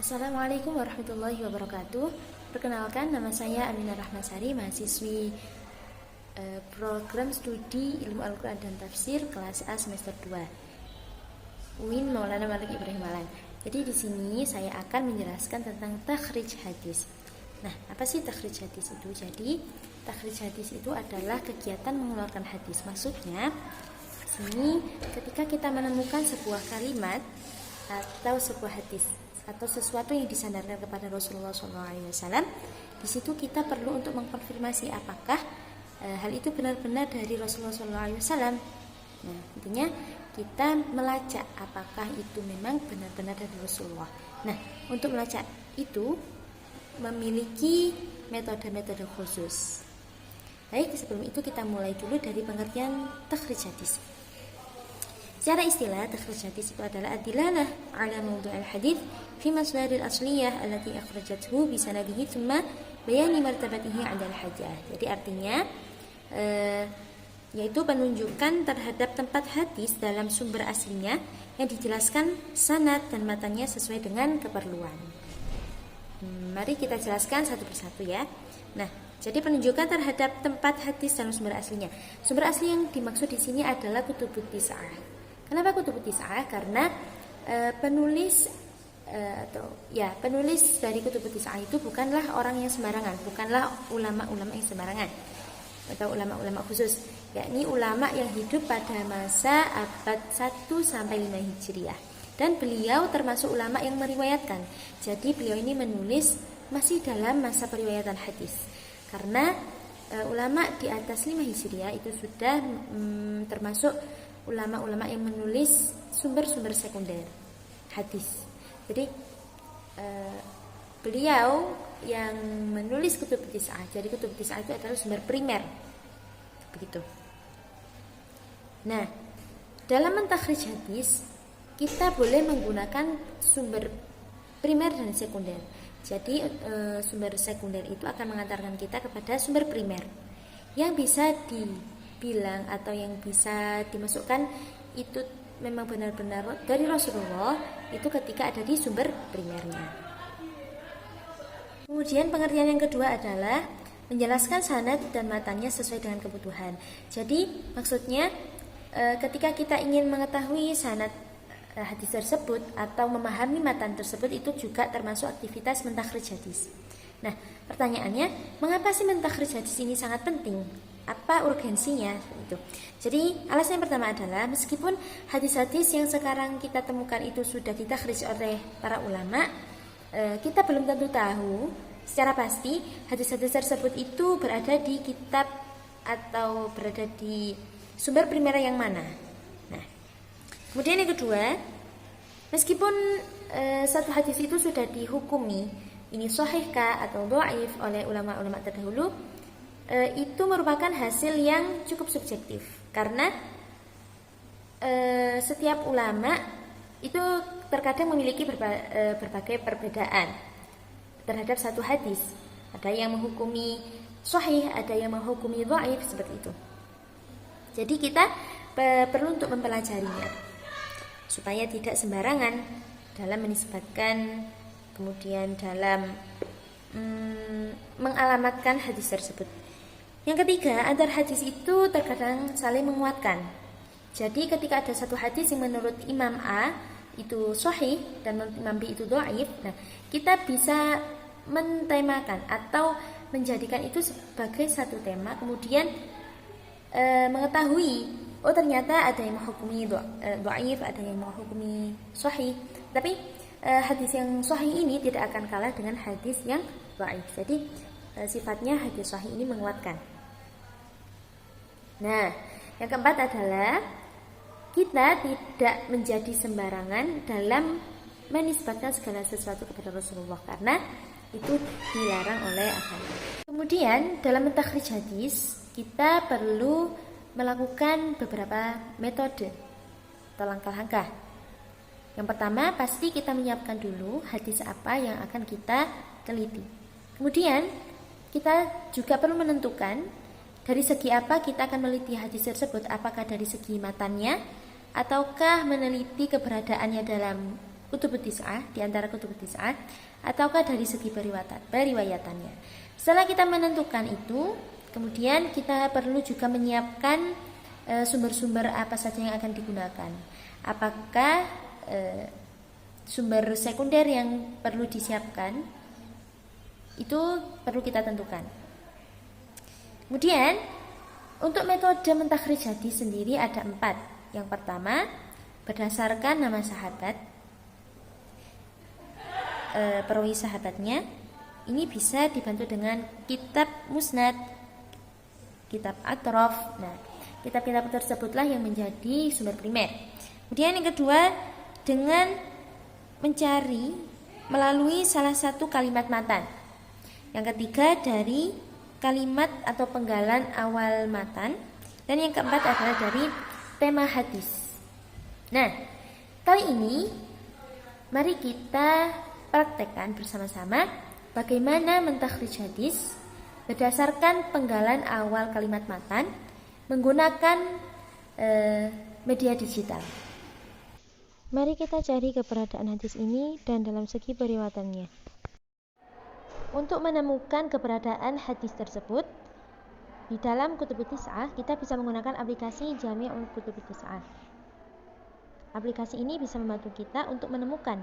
Assalamualaikum warahmatullahi wabarakatuh. Perkenalkan, nama saya Aminah Rahmasari, mahasiswi program studi Ilmu Al-Quran dan Tafsir kelas A semester 2 UIN Maulana Malik Ibrahim Malan. Jadi di sini saya akan menjelaskan tentang takhrij hadis. Nah, apa sih takhrij hadis itu? Jadi takhrij hadis itu adalah kegiatan mengeluarkan hadis. Maksudnya di sini ketika kita menemukan sebuah kalimat atau sebuah hadis atau sesuatu yang disandarkan kepada Rasulullah SAW, di situ kita perlu untuk mengkonfirmasi apakah hal itu benar-benar dari Rasulullah SAW. Nah, intinya kita melacak apakah itu memang benar-benar dari Rasulullah. Nah, untuk melacak itu memiliki metode-metode khusus. Baik, sebelum itu kita mulai dulu dari pengertian takhrij hadis. Secara istilah, takhrij hadis itu adalah adilalah ala mawdu' al-hadits fi masdaril asliyah allati akhrajathu bi sanadihi thumma bayani martabatihi 'inda al-hajah. Jadi artinya yaitu penunjukan terhadap tempat hadis dalam sumber aslinya yang dijelaskan sanad dan matanya sesuai dengan keperluan. Mari kita jelaskan satu persatu ya. Nah, jadi penunjukan terhadap tempat hadis dalam sumber aslinya. Sumber asli yang dimaksud di sini adalah kutubut tis'ah. Kenapa kutubut tis'ah? Karena penulis dari kutubut tis'ah itu bukanlah orang yang sembarangan, bukanlah ulama-ulama yang sembarangan atau ulama-ulama khusus, yakni ulama yang hidup pada masa abad 1 sampai 5 Hijriah. Dan beliau termasuk ulama yang meriwayatkan. Jadi beliau ini menulis masih dalam masa periwayatan hadis. Karena ulama di atas 5 Hijriah itu sudah termasuk ulama-ulama yang menulis sumber-sumber sekunder hadis. Jadi beliau yang menulis kutub tis'ah. Jadi kutub tis'ah itu adalah sumber primer. Begitu. Nah, dalam mentakhrij hadis kita boleh menggunakan sumber primer dan sekunder. Jadi sumber sekunder itu akan mengantarkan kita kepada sumber primer yang bisa dibilang atau yang bisa dimasukkan itu memang benar-benar dari Rasulullah itu ketika ada di sumber primernya. Kemudian pengertian yang kedua adalah menjelaskan sanad dan matanya sesuai dengan kebutuhan. Jadi maksudnya ketika kita ingin mengetahui sanad hadis tersebut atau memahami matan tersebut, itu juga termasuk aktivitas mentakhrij hadis. Nah, pertanyaannya, mengapa sih mentakhrij hadis ini sangat penting? Apa urgensinya? Itu. Jadi alasan yang pertama adalah meskipun hadis-hadis yang sekarang kita temukan itu sudah ditakhrij oleh para ulama, kita belum tentu tahu secara pasti hadis-hadis tersebut itu berada di kitab atau berada di sumber primer yang mana. Nah, kemudian yang kedua, meskipun satu hadis itu sudah dihukumi ini sahihkah atau dhaif oleh ulama-ulama terdahulu, itu merupakan hasil yang cukup subjektif karena setiap ulama itu terkadang memiliki berbagai perbedaan terhadap satu hadis. Ada yang menghukumi sahih, ada yang menghukumi dhaif, seperti itu. Jadi kita perlu untuk mempelajarinya supaya tidak sembarangan dalam menisbatkan, kemudian dalam mengalamatkan hadis tersebut. Yang ketiga, antar hadis itu terkadang saling menguatkan. Jadi ketika ada satu hadis yang menurut Imam A itu sahih dan menurut Imam B itu dhaif, nah kita bisa mentemakan atau menjadikan itu sebagai satu tema, kemudian mengetahui oh ternyata ada yang menghukumi dhaif, ada yang menghukumi sahih. Tapi hadis yang sahih ini tidak akan kalah dengan hadis yang dhaif. Jadi sifatnya hadis sahih ini menguatkan. Nah, yang keempat adalah kita tidak menjadi sembarangan dalam menisbatkan segala sesuatu kepada Rasulullah karena itu dilarang oleh agama. Kemudian dalam mentakhrij hadis kita perlu melakukan beberapa metode atau langkah-langkah. Yang pertama, pasti kita menyiapkan dulu hadis apa yang akan kita teliti. Kemudian kita juga perlu menentukan dari segi apa kita akan meneliti hadis tersebut, apakah dari segi matannya ataukah meneliti keberadaannya dalam kutubut tis'ah, di antara kutubut tis'ah, ataukah dari segi periwayatannya. Setelah kita menentukan itu, kemudian kita perlu juga menyiapkan sumber-sumber apa saja yang akan digunakan. Apakah sumber sekunder yang perlu disiapkan, itu perlu kita tentukan. Kemudian untuk metode mentakhrij hadis sendiri ada 4. Yang pertama, berdasarkan nama sahabat, perawi sahabatnya. Ini bisa dibantu dengan kitab musnad, kitab atrof. Nah, kitab-kitab tersebutlah yang menjadi sumber primer. Kemudian yang kedua, dengan mencari melalui salah satu kalimat matan. Yang ketiga, dari kalimat atau penggalan awal matan. Dan yang keempat adalah dari tema hadis. Nah, kali ini mari kita praktekkan bersama-sama bagaimana mentakhrij hadis berdasarkan penggalan awal kalimat matan menggunakan media digital. Mari kita cari keberadaan hadis ini dan dalam segi periwayatannya. Untuk menemukan keberadaan hadis tersebut di dalam kutubut tis'ah, kita bisa menggunakan aplikasi Jami'ul Kutubut Tis'ah. Aplikasi ini bisa membantu kita untuk menemukan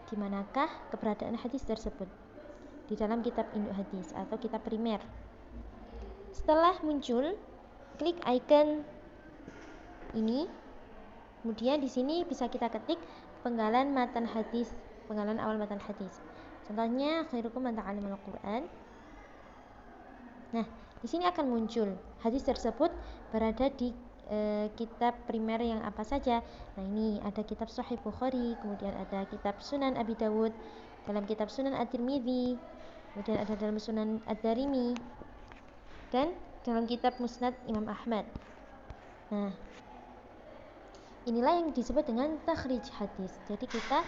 di manakah keberadaan hadis tersebut di dalam kitab induk hadis atau kitab primer. Setelah muncul, klik icon ini. Kemudian di sini bisa kita ketik penggalan matan hadis, penggalan awal matan hadis. Contohnya khairukum man ta'allamal Qur'an. Nah, di sini akan muncul hadis tersebut berada di kitab primer yang apa saja. Nah, ini ada kitab Sahih Bukhari, kemudian ada kitab Sunan Abi Dawud, dalam kitab Sunan At-Tirmidzi, kemudian ada dalam Sunan Ad-Darimi, dan dalam kitab Musnad Imam Ahmad. Nah, inilah yang disebut dengan takhrij hadis. Jadi kita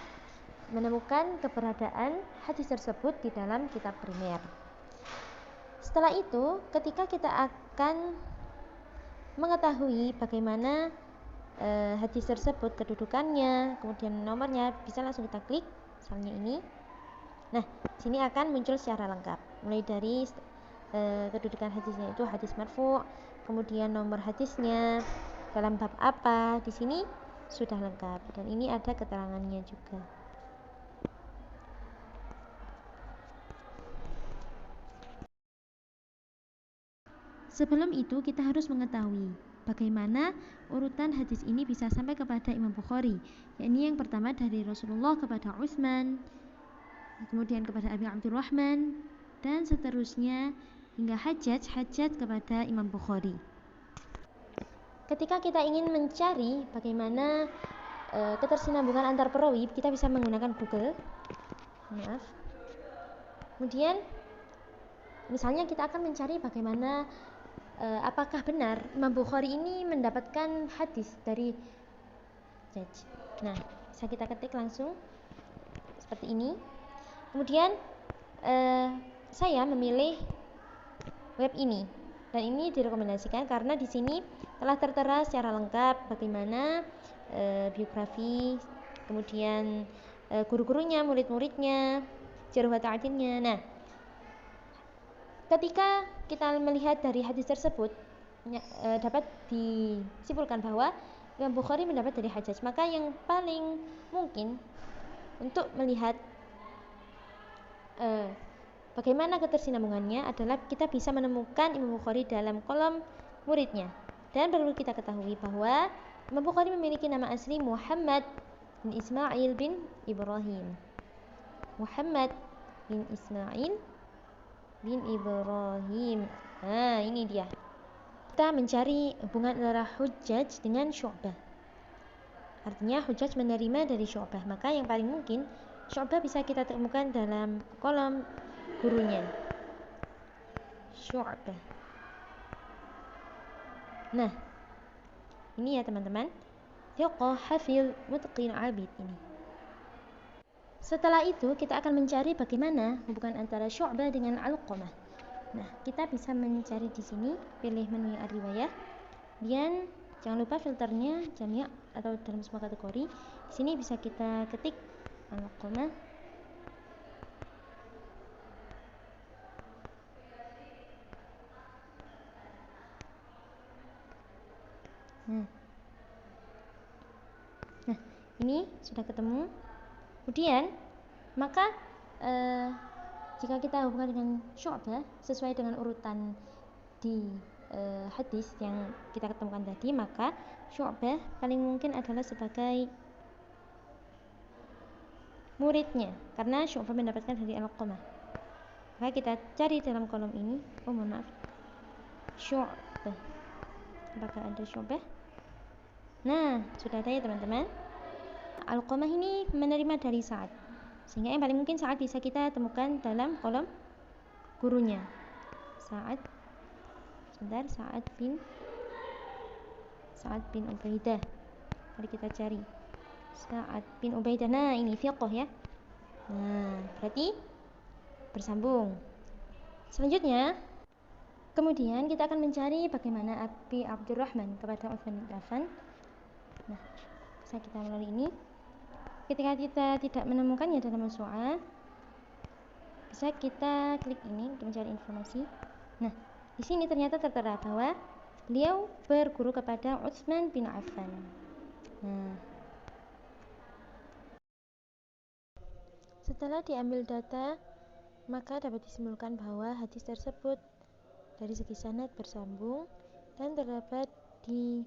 menemukan keberadaan hadis tersebut di dalam kitab primer. Setelah itu, ketika kita akan mengetahui bagaimana hadis tersebut, kedudukannya, kemudian nomornya, bisa langsung kita klik, misalnya ini. Nah, sini akan muncul secara lengkap, mulai dari kedudukan hadisnya itu hadis marfu', kemudian nomor hadisnya, dalam bab apa, di sini sudah lengkap, dan ini ada keterangannya juga. Sebelum itu kita harus mengetahui bagaimana urutan hadis ini bisa sampai kepada Imam Bukhari. Yakni yang pertama dari Rasulullah kepada Utsman, kemudian kepada Abi Abdurrahman, dan seterusnya hingga Hajjaj kepada Imam Bukhari. Ketika kita ingin mencari bagaimana ketersinambungan antar perawi, kita bisa menggunakan Google. Kemudian misalnya kita akan mencari bagaimana apakah benar Imam Bukhari ini mendapatkan hadis dari Hajjaj. Nah, bisa kita ketik langsung seperti ini. Kemudian saya memilih web ini, dan ini direkomendasikan karena di sini telah tertera secara lengkap bagaimana biografi, kemudian guru-gurunya, murid-muridnya, jarh wa ta'dilnya. Nah, ketika kita melihat dari hadis tersebut, dapat disimpulkan bahwa Imam Bukhari mendapat dari Hajjaj. Maka yang paling mungkin untuk melihat bagaimana ketersinambungannya adalah kita bisa menemukan Imam Bukhari dalam kolom muridnya. Dan perlu kita ketahui bahwa Imam Bukhari memiliki nama asli Muhammad bin Ismail bin Ibrahim. Muhammad bin Ismail bin Ibrahim. Nah, ini dia. Kita mencari hubungan antara Hujjaj dengan Syu'bah. Artinya Hujjaj menerima dari Syu'bah, maka yang paling mungkin Syu'bah bisa kita temukan dalam kolom gurunya. Syu'bah. Nah, ini ya teman-teman. Thiqah, hafil, mutqin, abid ini. Setelah itu kita akan mencari bagaimana hubungan antara Syu'bah dengan Alqamah. Nah, kita bisa mencari di sini, pilih menu yang riwayah. Dan jangan lupa filternya jami' atau dalam semua kategori. Di sini bisa kita ketik Alqamah. Nah, ini sudah ketemu. Kemudian maka jika kita hubungkan dengan Syu'bah sesuai dengan urutan di hadis yang kita ketemukan tadi, maka Syu'bah paling mungkin adalah sebagai muridnya, karena Syu'bah mendapatkan dari Alqamah. Maka kita cari dalam kolom ini. Mohon maaf, Syu'bah. Apakah ada Syu'bah? Nah, sudah ada ya teman-teman. Alqamah ini menerima dari Sa'ad, sehingga yang paling mungkin Sa'ad bisa kita temukan dalam kolom gurunya. Sa'ad bin Ubaidah. Mari kita cari Sa'ad bin Ubaidah. Nah, ini fiqh ya. Nah, berarti bersambung. Selanjutnya, kemudian kita akan mencari bagaimana Abi Abdurrahman kepada Utsman bin Affan. Nah, bisa kita melalui ini. Ketika kita tidak menemukannya dalam mausu'ah, bisa kita klik ini untuk mencari informasi. Nah, di sini ternyata tertera bahwa beliau berguru kepada Utsman bin Affan. Nah, setelah diambil data, maka dapat disimpulkan bahwa hadis tersebut dari segi sanad bersambung dan terdapat di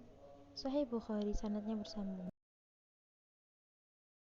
Sahih Bukhari sanadnya bersambung.